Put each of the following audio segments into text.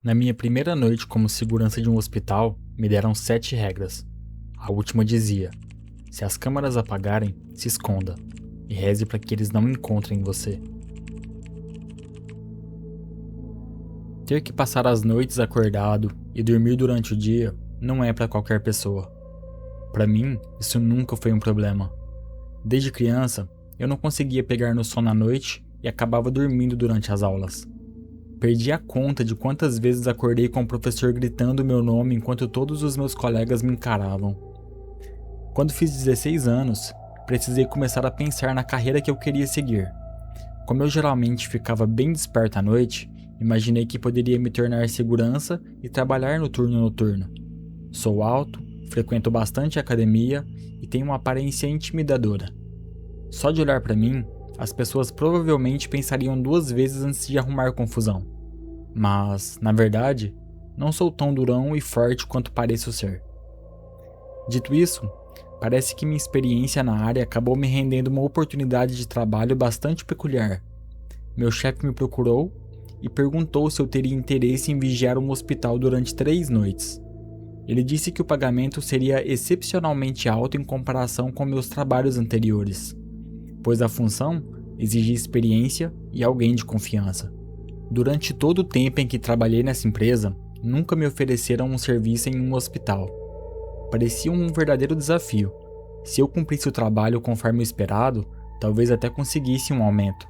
Na minha primeira noite como segurança de um hospital, me deram 7 regras. A última dizia: se as câmeras apagarem, se esconda e reze para que eles não encontrem você. Ter que passar as noites acordado e dormir durante o dia não é para qualquer pessoa. Para mim, isso nunca foi um problema. Desde criança, eu não conseguia pegar no sono à noite e acabava dormindo durante as aulas. Perdi a conta de quantas vezes acordei com o professor gritando meu nome enquanto todos os meus colegas me encaravam. Quando fiz 16 anos, precisei começar a pensar na carreira que eu queria seguir. Como eu geralmente ficava bem desperto à noite, imaginei que poderia me tornar segurança e trabalhar no turno noturno. Sou alto, frequento bastante academia e tenho uma aparência intimidadora. Só de olhar para mim, as pessoas provavelmente pensariam 2 vezes antes de arrumar confusão. Mas, na verdade, não sou tão durão e forte quanto pareço ser. Dito isso, parece que minha experiência na área acabou me rendendo uma oportunidade de trabalho bastante peculiar. Meu chefe me procurou e perguntou se eu teria interesse em vigiar um hospital durante 3 noites. Ele disse que o pagamento seria excepcionalmente alto em comparação com meus trabalhos anteriores, pois a função exigia experiência e alguém de confiança. Durante todo o tempo em que trabalhei nessa empresa, nunca me ofereceram um serviço em um hospital. Parecia um verdadeiro desafio. Se eu cumprisse o trabalho conforme o esperado, talvez até conseguisse um aumento.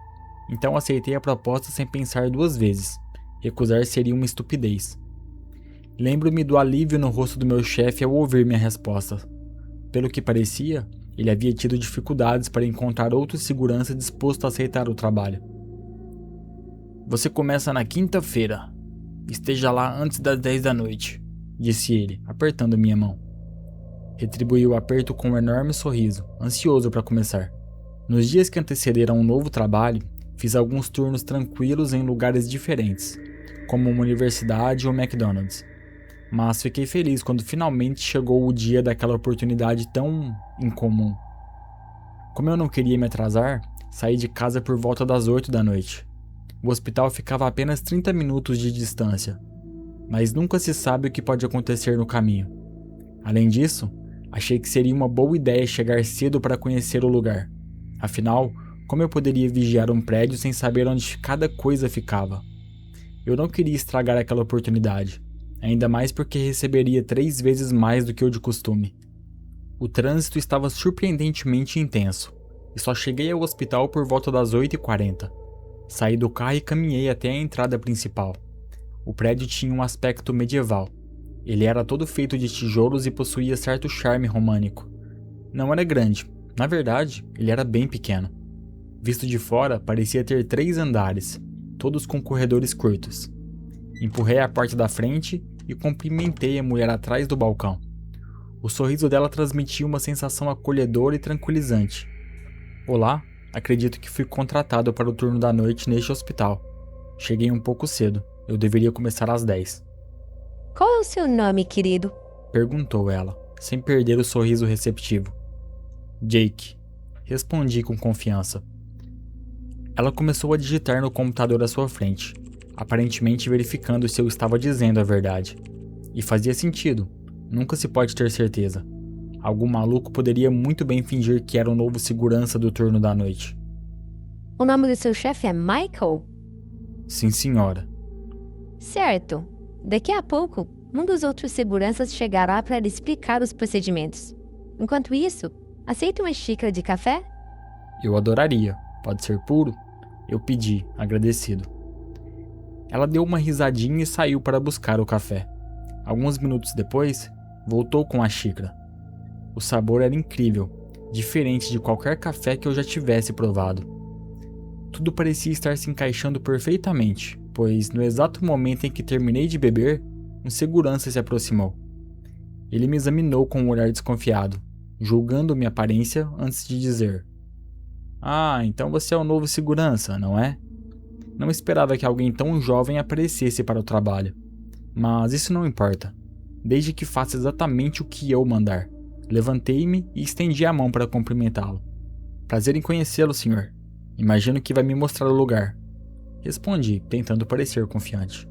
Então aceitei a proposta sem pensar 2 vezes. Recusar seria uma estupidez. Lembro-me do alívio no rosto do meu chefe ao ouvir minha resposta. Pelo que parecia, ele havia tido dificuldades para encontrar outro segurança disposto a aceitar o trabalho. Você começa na quinta-feira. Esteja lá antes das 10 da noite, disse ele, apertando minha mão. Retribuí o aperto com um enorme sorriso, ansioso para começar. Nos dias que antecederam um novo trabalho, fiz alguns turnos tranquilos em lugares diferentes, como uma universidade ou McDonald's. Mas fiquei feliz quando finalmente chegou o dia daquela oportunidade tão incomum. Como eu não queria me atrasar, saí de casa por volta das 8 da noite. O hospital ficava a apenas 30 minutos de distância, mas nunca se sabe o que pode acontecer no caminho. Além disso, achei que seria uma boa ideia chegar cedo para conhecer o lugar. Afinal, como eu poderia vigiar um prédio sem saber onde cada coisa ficava? Eu não queria estragar aquela oportunidade, ainda mais porque receberia 3 vezes mais do que o de costume. O trânsito estava surpreendentemente intenso, e só cheguei ao hospital por volta das 8h40. Saí do carro e caminhei até a entrada principal. O prédio tinha um aspecto medieval. Ele era todo feito de tijolos e possuía certo charme românico. Não era grande, na verdade, ele era bem pequeno. Visto de fora, parecia ter 3 andares, todos com corredores curtos. Empurrei a porta da frente e cumprimentei a mulher atrás do balcão. O sorriso dela transmitia uma sensação acolhedora e tranquilizante. Olá, acredito que fui contratado para o turno da noite neste hospital. Cheguei um pouco cedo, eu deveria começar às 10. Qual é o seu nome, querido? Perguntou ela, sem perder o sorriso receptivo. Jake, respondi com confiança. Ela começou a digitar no computador à sua frente, aparentemente verificando se eu estava dizendo a verdade. E fazia sentido, nunca se pode ter certeza. Algum maluco poderia muito bem fingir que era o novo segurança do turno da noite. O nome do seu chefe é Michael? Sim, senhora. Certo. Daqui a pouco, um dos outros seguranças chegará para lhe explicar os procedimentos. Enquanto isso, aceita uma xícara de café? Eu adoraria. Pode ser puro? Eu pedi, agradecido. Ela deu uma risadinha e saiu para buscar o café. Alguns minutos depois, voltou com a xícara. O sabor era incrível, diferente de qualquer café que eu já tivesse provado. Tudo parecia estar se encaixando perfeitamente, pois no exato momento em que terminei de beber, um segurança se aproximou. Ele me examinou com um olhar desconfiado, julgando minha aparência antes de dizer: "Ah, então você é o novo segurança, não é?" Não esperava que alguém tão jovem aparecesse para o trabalho. Mas isso não importa, desde que faça exatamente o que eu mandar. Levantei-me e estendi a mão para cumprimentá-lo. Prazer em conhecê-lo, senhor. Imagino que vai me mostrar o lugar. Respondi, tentando parecer confiante.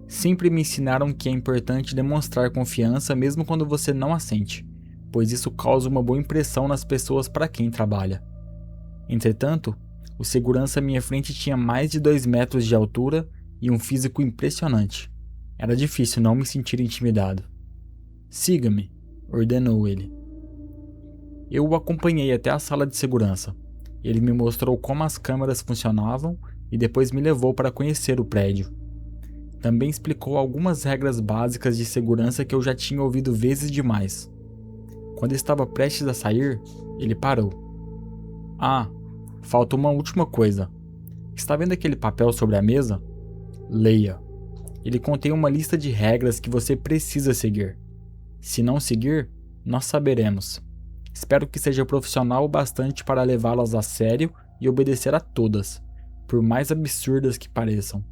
Sempre me ensinaram que é importante demonstrar confiança mesmo quando você não a sente, pois isso causa uma boa impressão nas pessoas para quem trabalha. Entretanto, o segurança à minha frente tinha mais de 2 metros de altura e um físico impressionante. Era difícil não me sentir intimidado. "Siga-me", ordenou ele. Eu o acompanhei até a sala de segurança. Ele me mostrou como as câmeras funcionavam e depois me levou para conhecer o prédio. Também explicou algumas regras básicas de segurança que eu já tinha ouvido vezes demais. Quando estava prestes a sair, ele parou. "Ah, falta uma última coisa. Está vendo aquele papel sobre a mesa? Leia. Ele contém uma lista de regras que você precisa seguir. Se não seguir, nós saberemos. Espero que seja profissional o bastante para levá-las a sério e obedecer a todas, por mais absurdas que pareçam."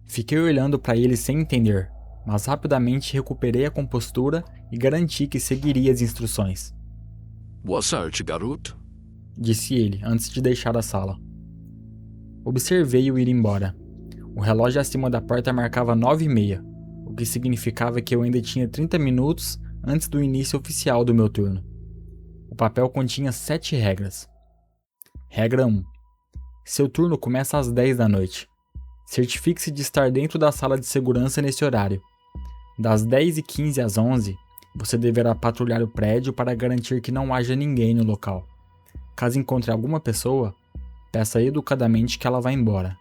Fiquei olhando para ele sem entender, mas rapidamente recuperei a compostura e garanti que seguiria as instruções. "Boa sorte, garoto", disse ele antes de deixar a sala. Observei-o ir embora. O relógio acima da porta marcava 9h30, o que significava que eu ainda tinha 30 minutos antes do início oficial do meu turno. O papel continha 7 regras. Regra 1. Seu turno começa às 10 da noite. Certifique-se de estar dentro da sala de segurança nesse horário. Das 10h15 às 11, você deverá patrulhar o prédio para garantir que não haja ninguém no local. Caso encontre alguma pessoa, peça educadamente que ela vá embora.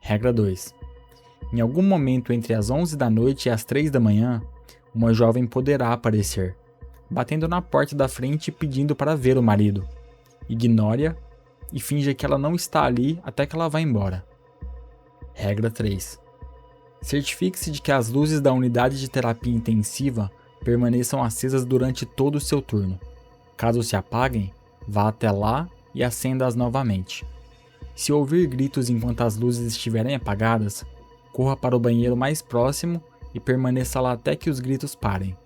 Regra 2. Em algum momento entre as 11 da noite e as 3 da manhã, uma jovem poderá aparecer, batendo na porta da frente e pedindo para ver o marido. Ignore-a e finja que ela não está ali até que ela vá embora. Regra 3. Certifique-se de que as luzes da unidade de terapia intensiva permaneçam acesas durante todo o seu turno. Caso se apaguem, vá até lá e acenda-as novamente. Se ouvir gritos enquanto as luzes estiverem apagadas, corra para o banheiro mais próximo e permaneça lá até que os gritos parem.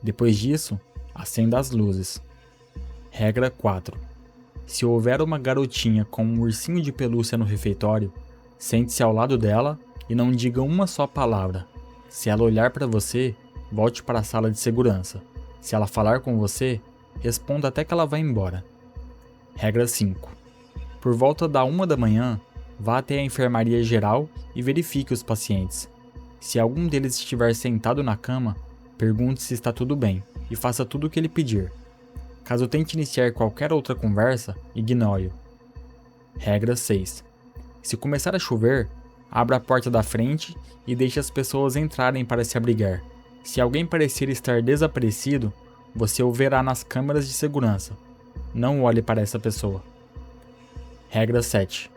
Depois disso, acenda as luzes. Regra 4. Se houver uma garotinha com um ursinho de pelúcia no refeitório, sente-se ao lado dela e não diga uma só palavra. Se ela olhar para você, volte para a sala de segurança. Se ela falar com você, responda até que ela vá embora. Regra 5. Por volta da 1 da manhã, vá até a enfermaria geral e verifique os pacientes. Se algum deles estiver sentado na cama, pergunte se está tudo bem e faça tudo o que ele pedir. Caso tente iniciar qualquer outra conversa, ignore-o. Regra 6. Se começar a chover, abra a porta da frente e deixe as pessoas entrarem para se abrigar. Se alguém parecer estar desaparecido, você o verá nas câmeras de segurança. Não olhe para essa pessoa. Regra 7.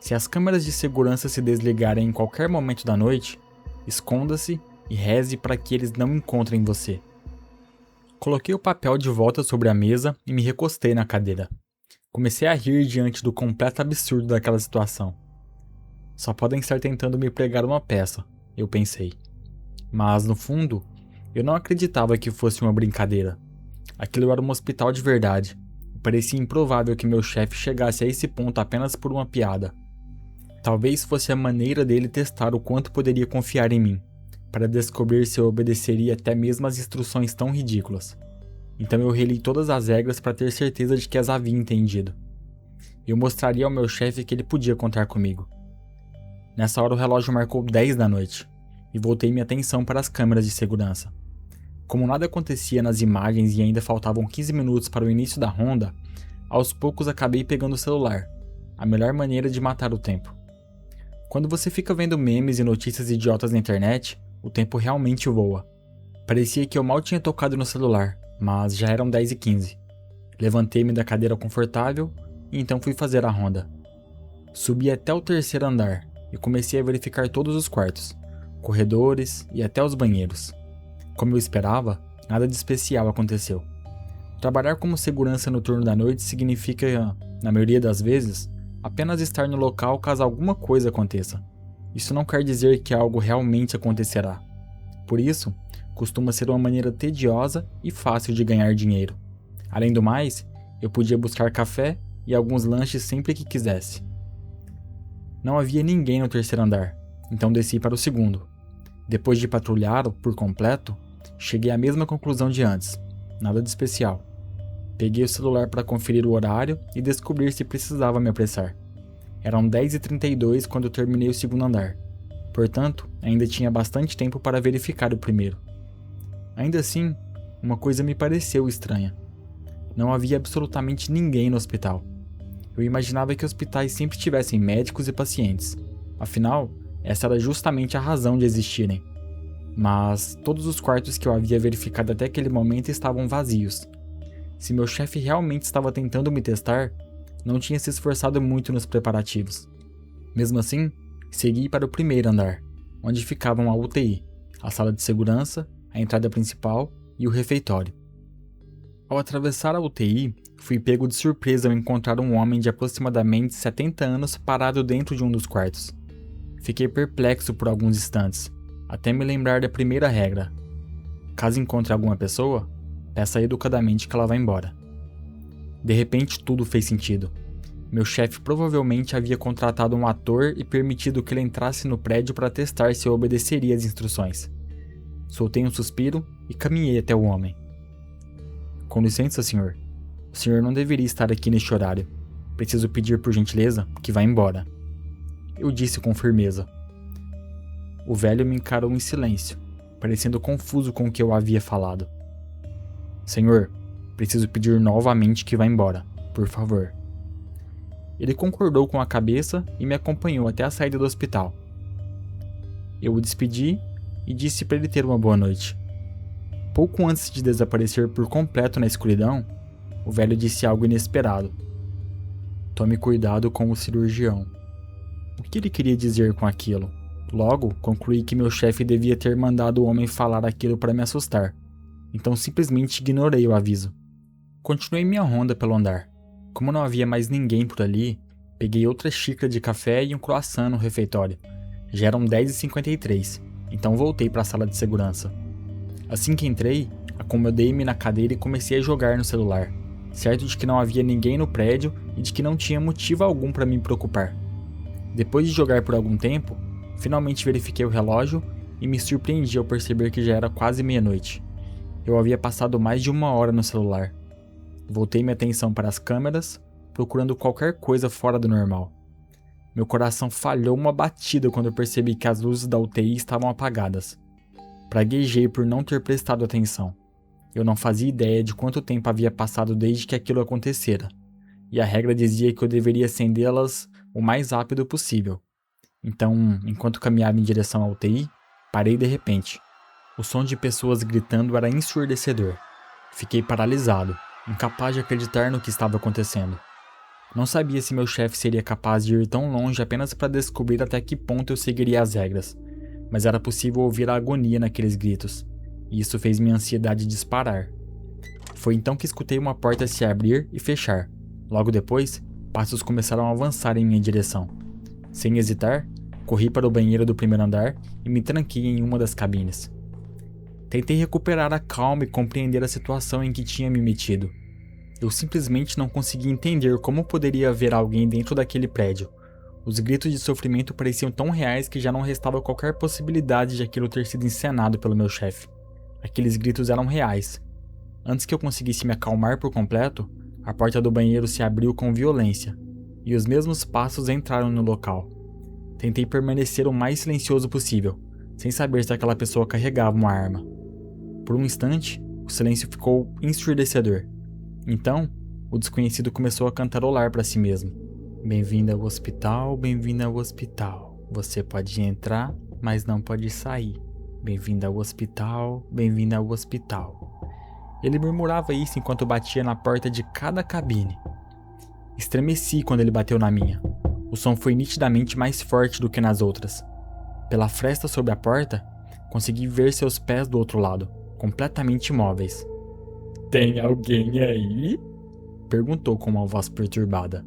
Se as câmeras de segurança se desligarem em qualquer momento da noite, esconda-se e reze para que eles não encontrem você. Coloquei o papel de volta sobre a mesa e me recostei na cadeira. Comecei a rir diante do completo absurdo daquela situação. Só podem estar tentando me pregar uma peça, eu pensei. Mas, no fundo, eu não acreditava que fosse uma brincadeira. Aquilo era um hospital de verdade. Parecia improvável que meu chefe chegasse a esse ponto apenas por uma piada. Talvez fosse a maneira dele testar o quanto poderia confiar em mim, para descobrir se eu obedeceria até mesmo às instruções tão ridículas. Então eu reli todas as regras para ter certeza de que as havia entendido. Eu mostraria ao meu chefe que ele podia contar comigo. Nessa hora o relógio marcou 10 da noite, e voltei minha atenção para as câmeras de segurança. Como nada acontecia nas imagens e ainda faltavam 15 minutos para o início da ronda, aos poucos acabei pegando o celular, a melhor maneira de matar o tempo. Quando você fica vendo memes e notícias idiotas na internet, o tempo realmente voa. Parecia que eu mal tinha tocado no celular, mas já eram 10h15. Levantei-me da cadeira confortável e então fui fazer a ronda. Subi até o 3º andar e comecei a verificar todos os quartos, corredores e até os banheiros. Como eu esperava, nada de especial aconteceu. Trabalhar como segurança no turno da noite significa, na maioria das vezes, apenas estar no local caso alguma coisa aconteça. Isso não quer dizer que algo realmente acontecerá. Por isso, costuma ser uma maneira tediosa e fácil de ganhar dinheiro. Além do mais, eu podia buscar café e alguns lanches sempre que quisesse. Não havia ninguém no 3º andar, então desci para o 2º. Depois de patrulhá-lo por completo, cheguei à mesma conclusão de antes. Nada de especial. Peguei o celular para conferir o horário e descobrir se precisava me apressar. Eram 10h32 quando eu terminei o segundo andar. Portanto, ainda tinha bastante tempo para verificar o primeiro. Ainda assim, uma coisa me pareceu estranha. Não havia absolutamente ninguém no hospital. Eu imaginava que hospitais sempre tivessem médicos e pacientes. Afinal, essa era justamente a razão de existirem. Mas todos os quartos que eu havia verificado até aquele momento estavam vazios. Se meu chefe realmente estava tentando me testar, não tinha se esforçado muito nos preparativos. Mesmo assim, segui para o primeiro andar, onde ficavam a UTI, a sala de segurança, a entrada principal e o refeitório. Ao atravessar a UTI, fui pego de surpresa ao encontrar um homem de aproximadamente 70 anos parado dentro de um dos quartos. Fiquei perplexo por alguns instantes, até me lembrar da primeira regra. Caso encontre alguma pessoa, peça educadamente que ela vá embora. De repente tudo fez sentido. Meu chefe provavelmente havia contratado um ator e permitido que ele entrasse no prédio para testar se eu obedeceria às instruções. Soltei um suspiro e caminhei até o homem. Com licença, senhor. O senhor não deveria estar aqui neste horário. Preciso pedir por gentileza que vá embora. Eu disse com firmeza. O velho me encarou em silêncio, parecendo confuso com o que eu havia falado. Senhor, preciso pedir novamente que vá embora, por favor. Ele concordou com a cabeça e me acompanhou até a saída do hospital. Eu o despedi e disse para ele ter uma boa noite. Pouco antes de desaparecer por completo na escuridão, o velho disse algo inesperado. Tome cuidado com o cirurgião. O que ele queria dizer com aquilo? Logo, concluí que meu chefe devia ter mandado o homem falar aquilo para me assustar. Então simplesmente ignorei o aviso. Continuei minha ronda pelo andar. Como não havia mais ninguém por ali, peguei outra xícara de café e um croissant no refeitório. Já eram 10h53, então voltei para a sala de segurança. Assim que entrei, acomodei-me na cadeira e comecei a jogar no celular, certo de que não havia ninguém no prédio e de que não tinha motivo algum para me preocupar. Depois de jogar por algum tempo, finalmente verifiquei o relógio e me surpreendi ao perceber que já era quase meia-noite. Eu havia passado mais de 1 hora no celular. Voltei minha atenção para as câmeras, procurando qualquer coisa fora do normal. Meu coração falhou uma batida quando eu percebi que as luzes da UTI estavam apagadas. Praguejei por não ter prestado atenção. Eu não fazia ideia de quanto tempo havia passado desde que aquilo acontecera, e a regra dizia que eu deveria acendê-las o mais rápido possível. Então, enquanto caminhava em direção à UTI, parei de repente. O som de pessoas gritando era ensurdecedor. Fiquei paralisado, incapaz de acreditar no que estava acontecendo. Não sabia se meu chefe seria capaz de ir tão longe apenas para descobrir até que ponto eu seguiria as regras, mas era possível ouvir a agonia naqueles gritos, e isso fez minha ansiedade disparar. Foi então que escutei uma porta se abrir e fechar. Logo depois, passos começaram a avançar em minha direção. Sem hesitar, corri para o banheiro do primeiro andar e me tranquei em uma das cabines. Tentei recuperar a calma e compreender a situação em que tinha me metido. Eu simplesmente não conseguia entender como poderia haver alguém dentro daquele prédio. Os gritos de sofrimento pareciam tão reais que já não restava qualquer possibilidade de aquilo ter sido encenado pelo meu chefe. Aqueles gritos eram reais. Antes que eu conseguisse me acalmar por completo, a porta do banheiro se abriu com violência, e os mesmos passos entraram no local. Tentei permanecer o mais silencioso possível, sem saber se aquela pessoa carregava uma arma. Por um instante, o silêncio ficou ensurdecedor. Então, o desconhecido começou a cantarolar para si mesmo. Bem-vindo ao hospital, bem-vindo ao hospital. Você pode entrar, mas não pode sair. Bem-vindo ao hospital, bem-vindo ao hospital. Ele murmurava isso enquanto batia na porta de cada cabine. Estremeci quando ele bateu na minha. O som foi nitidamente mais forte do que nas outras. Pela fresta sobre a porta, consegui ver seus pés do outro lado, completamente imóveis. Tem alguém aí? Perguntou com uma voz perturbada.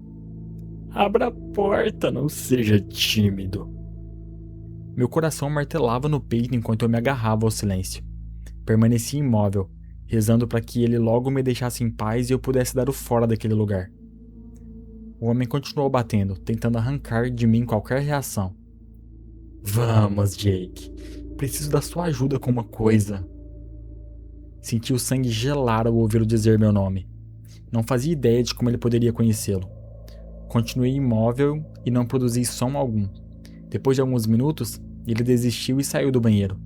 Abra a porta, não seja tímido. Meu coração martelava no peito enquanto eu me agarrava ao silêncio. Permaneci imóvel, rezando para que ele logo me deixasse em paz e eu pudesse dar o fora daquele lugar. O homem continuou batendo, tentando arrancar de mim qualquer reação. Vamos, Jake. preciso da sua ajuda com uma coisa. Senti o sangue gelar ao ouvi-lo dizer meu nome. Não fazia ideia de como ele poderia conhecê-lo. Continuei imóvel e não produzi som algum. Depois de alguns minutos, ele desistiu e saiu do banheiro.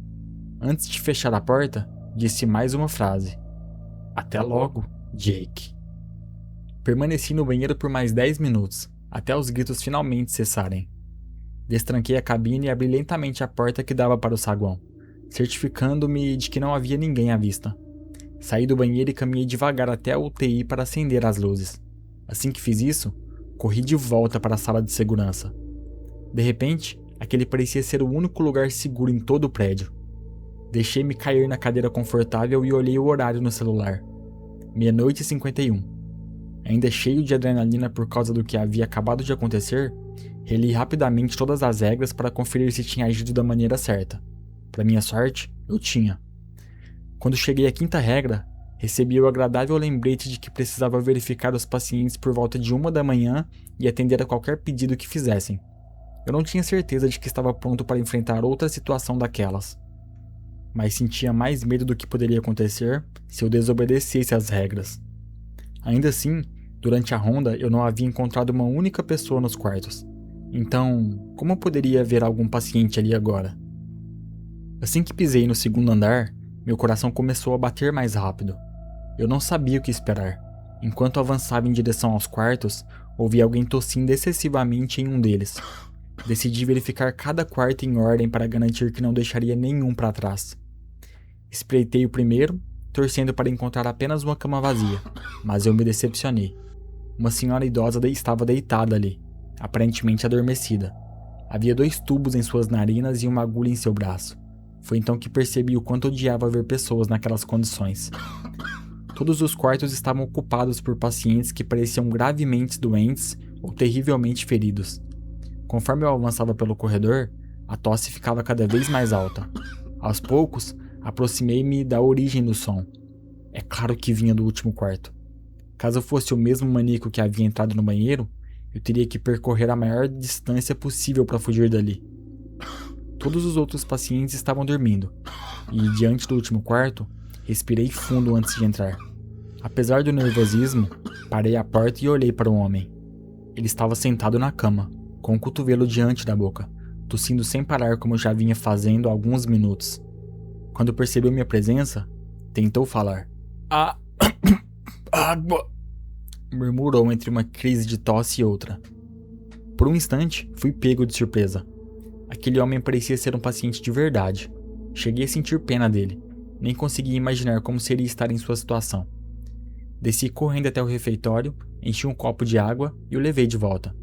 Antes de fechar a porta, disse mais uma frase. Até logo, Jake. Permaneci no banheiro por mais 10 minutos, até os gritos finalmente cessarem. Destranquei a cabine e abri lentamente a porta que dava para o saguão, certificando-me de que não havia ninguém à vista. Saí do banheiro e caminhei devagar até a UTI para acender as luzes. Assim que fiz isso, corri de volta para a sala de segurança. De repente, aquele parecia ser o único lugar seguro em todo o prédio. Deixei-me cair na cadeira confortável e olhei o horário no celular. 00:51. Ainda cheio de adrenalina por causa do que havia acabado de acontecer, reli rapidamente todas as regras para conferir se tinha agido da maneira certa. Para minha sorte, eu tinha. Quando cheguei à 5ª regra, recebi o agradável lembrete de que precisava verificar os pacientes por volta de 1 da manhã e atender a qualquer pedido que fizessem. Eu não tinha certeza de que estava pronto para enfrentar outra situação daquelas, mas sentia mais medo do que poderia acontecer se eu desobedecesse às regras. Ainda assim, durante a ronda eu não havia encontrado uma única pessoa nos quartos. Então, como poderia haver algum paciente ali agora? Assim que pisei no 2º andar, meu coração começou a bater mais rápido. Eu não sabia o que esperar. Enquanto avançava em direção aos quartos, ouvi alguém tossindo excessivamente em um deles. Decidi verificar cada quarto em ordem para garantir que não deixaria nenhum para trás. Espreitei o primeiro, torcendo para encontrar apenas uma cama vazia, mas eu me decepcionei. Uma senhora idosa estava deitada ali, aparentemente adormecida. Havia 2 tubos em suas narinas e uma agulha em seu braço. Foi então que percebi o quanto odiava ver pessoas naquelas condições. Todos os quartos estavam ocupados por pacientes que pareciam gravemente doentes ou terrivelmente feridos. Conforme eu avançava pelo corredor, a tosse ficava cada vez mais alta. Aos poucos, aproximei-me da origem do som. É claro que vinha do último quarto. Caso fosse o mesmo maníaco que havia entrado no banheiro, eu teria que percorrer a maior distância possível para fugir dali. Todos os outros pacientes estavam dormindo, e diante do último quarto, respirei fundo antes de entrar. Apesar do nervosismo, parei à porta e olhei para o homem. Ele estava sentado na cama, com o cotovelo diante da boca, tossindo sem parar como já vinha fazendo há alguns minutos. Quando percebeu minha presença, tentou falar. Água! Murmurou entre uma crise de tosse e outra. Por um instante, fui pego de surpresa. Aquele homem parecia ser um paciente de verdade. Cheguei a sentir pena dele. Nem conseguia imaginar como seria estar em sua situação. Desci correndo até o refeitório, enchi um copo de água e o levei de volta.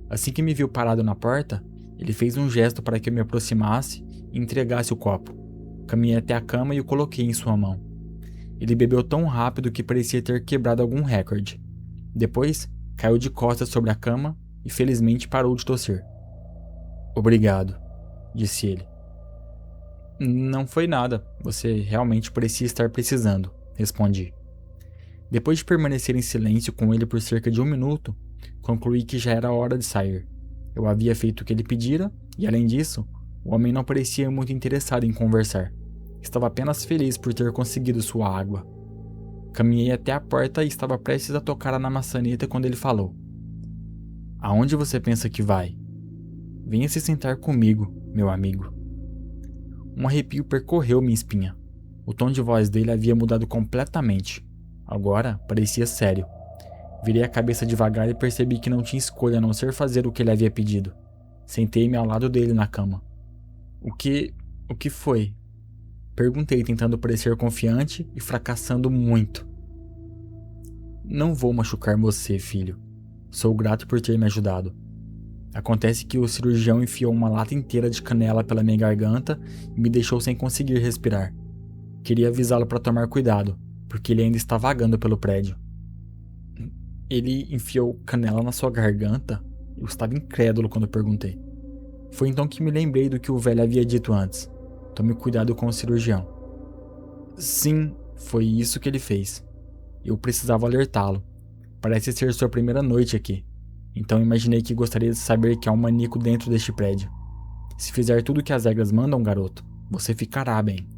Assim que me viu parado na porta, ele fez um gesto para que eu me aproximasse e entregasse o copo. Caminhei até a cama e o coloquei em sua mão. Ele bebeu tão rápido que parecia ter quebrado algum recorde. Depois, caiu de costas sobre a cama e felizmente parou de tossir. Obrigado, disse ele. Não foi nada, você realmente parecia estar precisando, respondi. Depois de permanecer em silêncio com ele por cerca de 1 minuto, concluí que já era hora de sair. Eu havia feito o que ele pedira e, além disso, o homem não parecia muito interessado em conversar. Estava apenas feliz por ter conseguido sua água. Caminhei até a porta e estava prestes a tocar na maçaneta quando ele falou. Aonde você pensa que vai? Venha se sentar comigo, meu amigo. Um arrepio percorreu minha espinha. O tom de voz dele havia mudado completamente. Agora parecia sério. Virei a cabeça devagar e percebi que não tinha escolha a não ser fazer o que ele havia pedido. Sentei-me ao lado dele na cama. O que foi? Perguntei, tentando parecer confiante e fracassando muito. Não vou machucar você, filho. Sou grato por ter me ajudado. Acontece que o cirurgião enfiou uma lata inteira de canela pela minha garganta e me deixou sem conseguir respirar. Queria avisá-lo para tomar cuidado, porque ele ainda está vagando pelo prédio. Ele enfiou canela na sua garganta? Eu estava incrédulo quando perguntei. Foi então que me lembrei do que o velho havia dito antes. Tome cuidado com o cirurgião. Sim, foi isso que ele fez. Eu precisava alertá-lo. Parece ser sua primeira noite aqui. Então imaginei que gostaria de saber que há um maníaco dentro deste prédio. Se fizer tudo o que as regras mandam, garoto, Você ficará bem.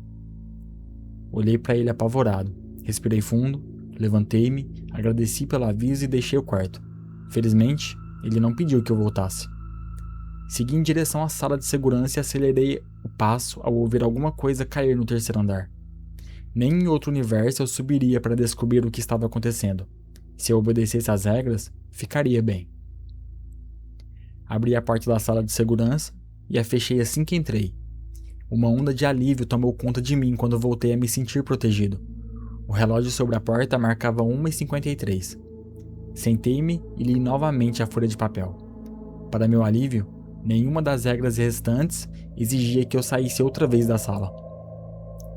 Olhei para ele apavorado, respirei fundo, levantei-me, agradeci pelo aviso e deixei o quarto. Felizmente, ele não pediu que eu voltasse. Segui em direção à sala de segurança e acelerei o passo ao ouvir alguma coisa cair no terceiro andar. Nem em outro universo eu subiria para descobrir o que estava acontecendo. Se eu obedecesse às regras, ficaria bem. Abri a porta da sala de segurança e a fechei assim que entrei. Uma onda de alívio tomou conta de mim quando voltei a me sentir protegido. O relógio sobre a porta marcava 1h53. Sentei-me e li novamente a folha de papel. Para meu alívio, nenhuma das regras restantes exigia que eu saísse outra vez da sala.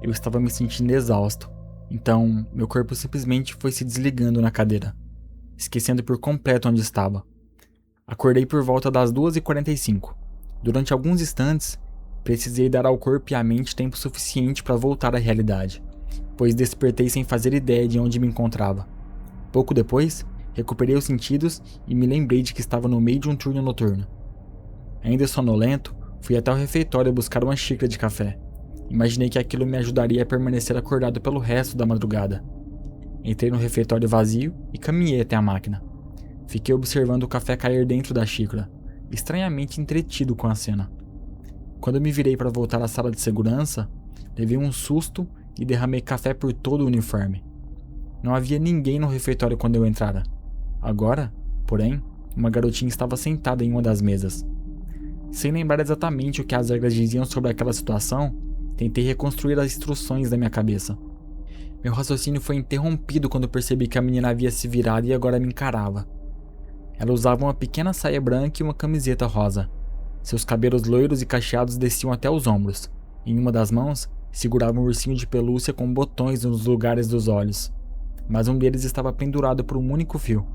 Eu estava me sentindo exausto, então meu corpo simplesmente foi se desligando na cadeira, esquecendo por completo onde estava. Acordei por volta das 2h45. Durante alguns instantes, precisei dar ao corpo e à mente tempo suficiente para voltar à realidade, pois despertei sem fazer ideia de onde me encontrava. Pouco depois, recuperei os sentidos e me lembrei de que estava no meio de um turno noturno. Ainda sonolento, fui até o refeitório buscar uma xícara de café. Imaginei que aquilo me ajudaria a permanecer acordado pelo resto da madrugada. Entrei no refeitório vazio e caminhei até a máquina. Fiquei observando o café cair dentro da xícara, estranhamente entretido com a cena. Quando me virei para voltar à sala de segurança, levei um susto e derramei café por todo o uniforme. Não havia ninguém no refeitório quando eu entrara. Agora, porém, uma garotinha estava sentada em uma das mesas. Sem lembrar exatamente o que as regras diziam sobre aquela situação, tentei reconstruir as instruções da minha cabeça. Meu raciocínio foi interrompido quando percebi que a menina havia se virado e agora me encarava. Ela usava uma pequena saia branca e uma camiseta rosa. Seus cabelos loiros e cacheados desciam até os ombros. Em uma das mãos, segurava um ursinho de pelúcia com botões nos lugares dos olhos, mas um deles estava pendurado por um único fio.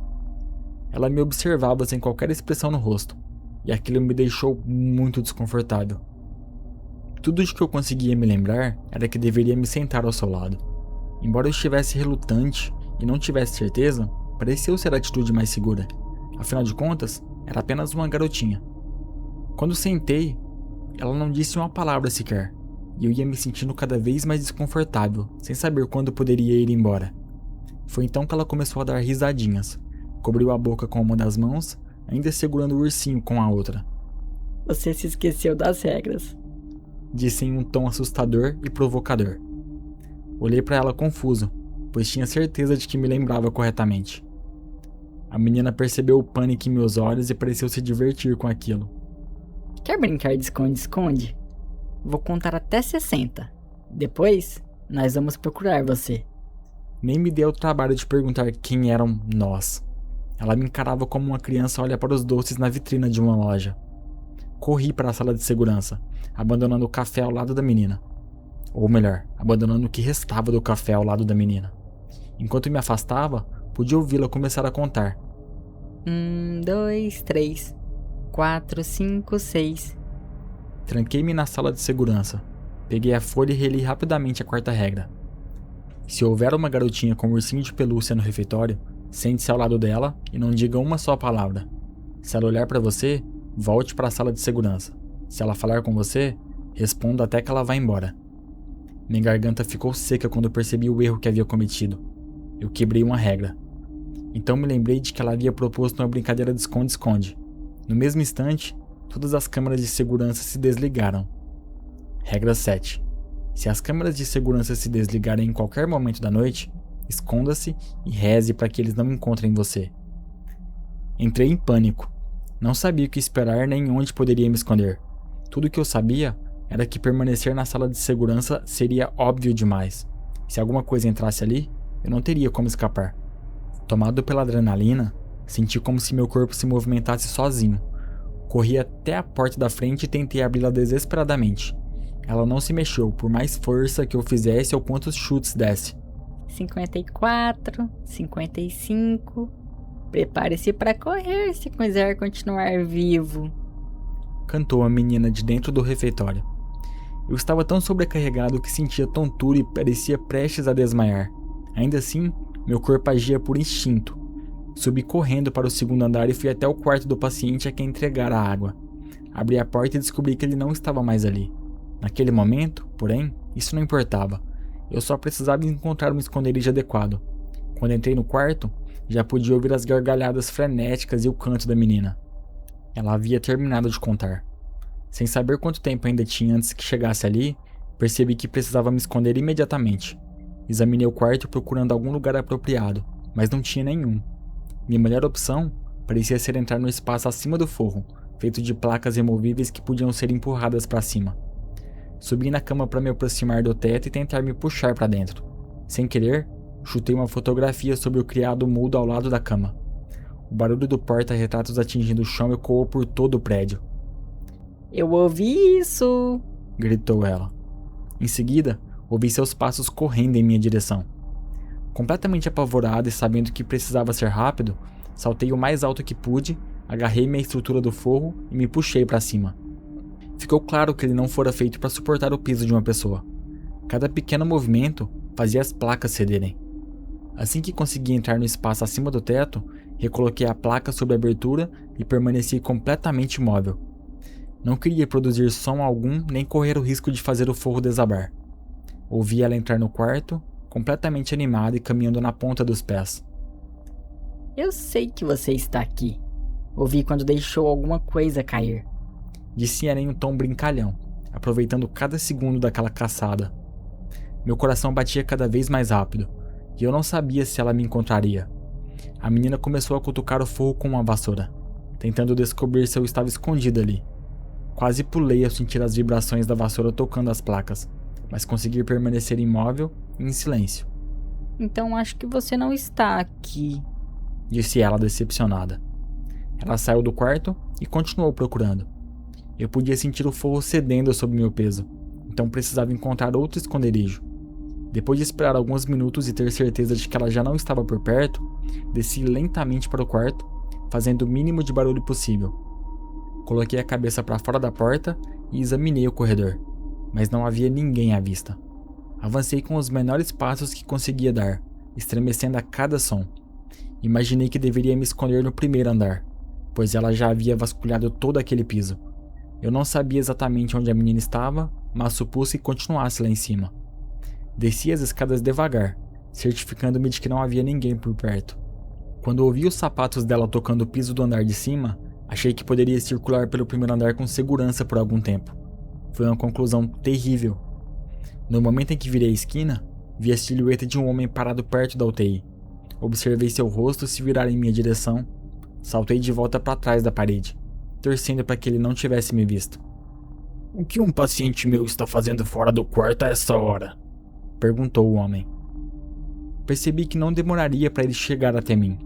Ela me observava sem qualquer expressão no rosto, e aquilo me deixou muito desconfortável. Tudo de que eu conseguia me lembrar era que deveria me sentar ao seu lado. Embora eu estivesse relutante e não tivesse certeza, pareceu ser a atitude mais segura. Afinal de contas, era apenas uma garotinha. Quando sentei, ela não disse uma palavra sequer, e eu ia me sentindo cada vez mais desconfortável, sem saber quando poderia ir embora. Foi então que ela começou a dar risadinhas, cobriu a boca com uma das mãos, ainda segurando o ursinho com a outra. Você se esqueceu das regras, disse em um tom assustador e provocador. Olhei para ela confuso, pois tinha certeza de que me lembrava corretamente. A menina percebeu o pânico em meus olhos e pareceu se divertir com aquilo. Quer brincar de esconde-esconde? Vou contar até 60. Depois, nós vamos procurar você. Nem me deu o trabalho de perguntar quem eram nós. Ela me encarava como uma criança olha para os doces na vitrina de uma loja. Corri para a sala de segurança, abandonando o café ao lado da menina. Ou melhor, abandonando o que restava do café ao lado da menina. Enquanto me afastava, pude ouvi-la começar a contar. 1, 2, 3, 4, 5, 6. Tranquei-me na sala de segurança. Peguei a folha e reli rapidamente a quarta regra. Se houver uma garotinha com um ursinho de pelúcia no refeitório, sente-se ao lado dela e não diga uma só palavra. Se ela olhar para você, volte para a sala de segurança. Se ela falar com você, responda até que ela vá embora. Minha garganta ficou seca quando percebi o erro que havia cometido. Eu quebrei uma regra. Então me lembrei de que ela havia proposto uma brincadeira de esconde-esconde. No mesmo instante, todas as câmeras de segurança se desligaram. Regra 7. Se as câmeras de segurança se desligarem em qualquer momento da noite, esconda-se e reze para que eles não encontrem você. Entrei em pânico. Não sabia o que esperar nem onde poderia me esconder. Tudo o que eu sabia era que permanecer na sala de segurança seria óbvio demais. Se alguma coisa entrasse ali, eu não teria como escapar. Tomado pela adrenalina, senti como se meu corpo se movimentasse sozinho. Corri até a porta da frente e tentei abri-la desesperadamente. Ela não se mexeu, por mais força que eu fizesse ou quantos chutes desse. 54, 55. Prepare-se para correr se quiser continuar vivo. Cantou a menina de dentro do refeitório. Eu estava tão sobrecarregado que sentia tontura e parecia prestes a desmaiar. Ainda assim, meu corpo agia por instinto. Subi correndo para o segundo andar e fui até o quarto do paciente a quem entregar a água. Abri a porta e descobri que ele não estava mais ali. Naquele momento, porém, isso não importava. Eu só precisava encontrar um esconderijo adequado. Quando entrei no quarto, já podia ouvir as gargalhadas frenéticas e o canto da menina. Ela havia terminado de contar. Sem saber quanto tempo ainda tinha antes que chegasse ali, percebi que precisava me esconder imediatamente. Examinei o quarto procurando algum lugar apropriado, mas não tinha nenhum. Minha melhor opção parecia ser entrar no espaço acima do forro, feito de placas removíveis que podiam ser empurradas para cima. Subi na cama para me aproximar do teto e tentar me puxar para dentro. Sem querer, chutei uma fotografia sobre o criado mudo ao lado da cama. O barulho do porta-retratos atingindo o chão ecoou por todo o prédio. Eu ouvi isso! Gritou ela. Em seguida, ouvi seus passos correndo em minha direção. Completamente apavorado e sabendo que precisava ser rápido, saltei o mais alto que pude, agarrei minha estrutura do forro e me puxei para cima. Ficou claro que ele não fora feito para suportar o peso de uma pessoa. Cada pequeno movimento fazia as placas cederem. Assim que consegui entrar no espaço acima do teto, recoloquei a placa sobre a abertura e permaneci completamente imóvel. Não queria produzir som algum nem correr o risco de fazer o forro desabar. Ouvi ela entrar no quarto, completamente animada e caminhando na ponta dos pés. Eu sei que você está aqui. Ouvi quando deixou alguma coisa cair. Disse ela em um tom brincalhão, aproveitando cada segundo daquela caçada. Meu coração batia cada vez mais rápido, e eu não sabia se ela me encontraria. A menina começou a cutucar o forro com uma vassoura, tentando descobrir se eu estava escondido ali. Quase pulei ao sentir as vibrações da vassoura tocando as placas, mas consegui permanecer imóvel e em silêncio. Então acho que você não está aqui, disse ela decepcionada. Ela saiu do quarto e continuou procurando. Eu podia sentir o forro cedendo sob meu peso, então precisava encontrar outro esconderijo. Depois de esperar alguns minutos e ter certeza de que ela já não estava por perto, desci lentamente para o quarto, fazendo o mínimo de barulho possível. Coloquei a cabeça para fora da porta e examinei o corredor, mas não havia ninguém à vista. Avancei com os menores passos que conseguia dar, estremecendo a cada som. Imaginei que deveria me esconder no primeiro andar, pois ela já havia vasculhado todo aquele piso. Eu não sabia exatamente onde a menina estava, mas supus que continuasse lá em cima. Desci as escadas devagar, certificando-me de que não havia ninguém por perto. Quando ouvi os sapatos dela tocando o piso do andar de cima, achei que poderia circular pelo primeiro andar com segurança por algum tempo. Foi uma conclusão terrível. No momento em que virei a esquina, vi a silhueta de um homem parado perto da UTI. Observei seu rosto se virar em minha direção. Saltei de volta para trás da parede, torcendo para que ele não tivesse me visto. O que um paciente meu está fazendo fora do quarto a essa hora? Perguntou o homem. Percebi que não demoraria para ele chegar até mim,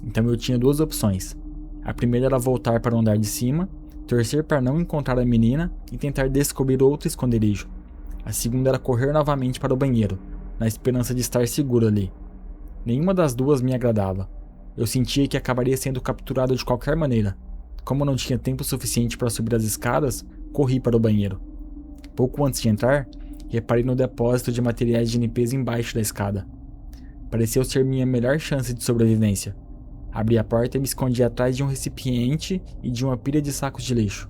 então eu tinha duas opções. A primeira era voltar para o andar de cima, torcer para não encontrar a menina e tentar descobrir outro esconderijo. A segunda era correr novamente para o banheiro, na esperança de estar seguro ali. Nenhuma das duas me agradava. Eu sentia que acabaria sendo capturado de qualquer maneira. Como não tinha tempo suficiente para subir as escadas, corri para o banheiro. Pouco antes de entrar, reparei no depósito de materiais de limpeza embaixo da escada. Pareceu ser minha melhor chance de sobrevivência. Abri a porta e me escondi atrás de um recipiente e de uma pilha de sacos de lixo.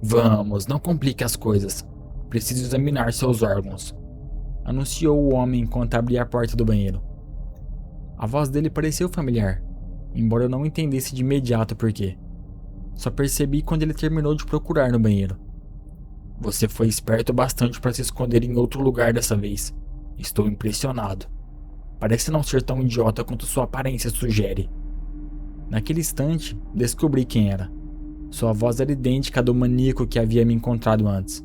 Vamos, não complique as coisas. Preciso examinar seus órgãos, anunciou o homem enquanto abria a porta do banheiro. A voz dele pareceu familiar, embora eu não entendesse de imediato por quê. Só percebi quando ele terminou de procurar no banheiro. Você foi esperto bastante para se esconder em outro lugar dessa vez. Estou impressionado. Parece não ser tão idiota quanto sua aparência sugere. Naquele instante, descobri quem era. Sua voz era idêntica à do maníaco que havia me encontrado antes.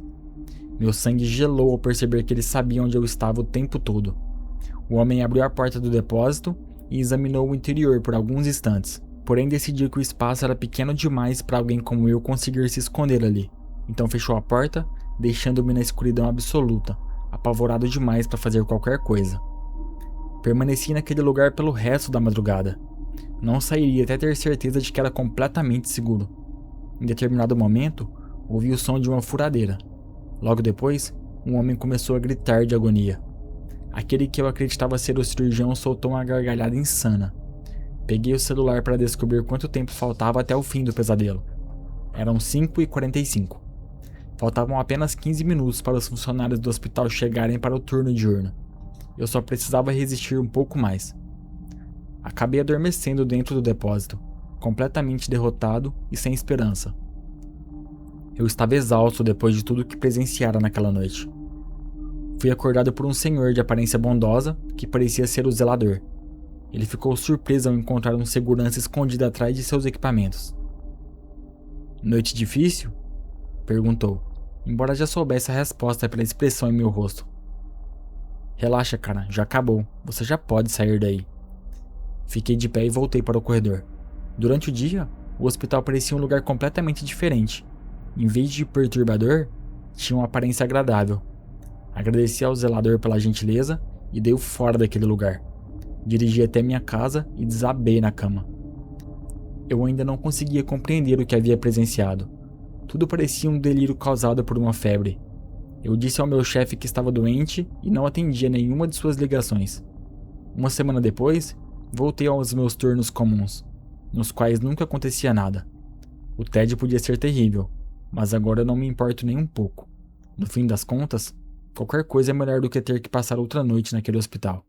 Meu sangue gelou ao perceber que ele sabia onde eu estava o tempo todo. O homem abriu a porta do depósito e examinou o interior por alguns instantes, porém decidiu que o espaço era pequeno demais para alguém como eu conseguir se esconder ali. Então fechou a porta, deixando-me na escuridão absoluta, apavorado demais para fazer qualquer coisa. Permaneci naquele lugar pelo resto da madrugada. Não sairia até ter certeza de que era completamente seguro. Em determinado momento, ouvi o som de uma furadeira. Logo depois, um homem começou a gritar de agonia. Aquele que eu acreditava ser o cirurgião soltou uma gargalhada insana. Peguei o celular para descobrir quanto tempo faltava até o fim do pesadelo. Eram 5h45. Faltavam apenas 15 minutos para os funcionários do hospital chegarem para o turno diurno. Eu só precisava resistir um pouco mais. Acabei adormecendo dentro do depósito, completamente derrotado e sem esperança. Eu estava exausto depois de tudo que presenciara naquela noite. Fui acordado por um senhor de aparência bondosa que parecia ser o zelador. Ele ficou surpreso ao encontrar um segurança escondido atrás de seus equipamentos. "Noite difícil?" perguntou, embora já soubesse a resposta pela expressão em meu rosto. "Relaxa, cara, já acabou. Você já pode sair daí." Fiquei de pé e voltei para o corredor. Durante o dia, o hospital parecia um lugar completamente diferente. Em vez de perturbador, tinha uma aparência agradável. Agradeci ao zelador pela gentileza e dei-o fora daquele lugar. Dirigi até minha casa e desabei na cama. Eu ainda não conseguia compreender o que havia presenciado. Tudo parecia um delírio causado por uma febre. Eu disse ao meu chefe que estava doente e não atendia nenhuma de suas ligações. Uma semana depois, voltei aos meus turnos comuns, nos quais nunca acontecia nada. O tédio podia ser terrível, mas agora eu não me importo nem um pouco. No fim das contas, qualquer coisa é melhor do que ter que passar outra noite naquele hospital.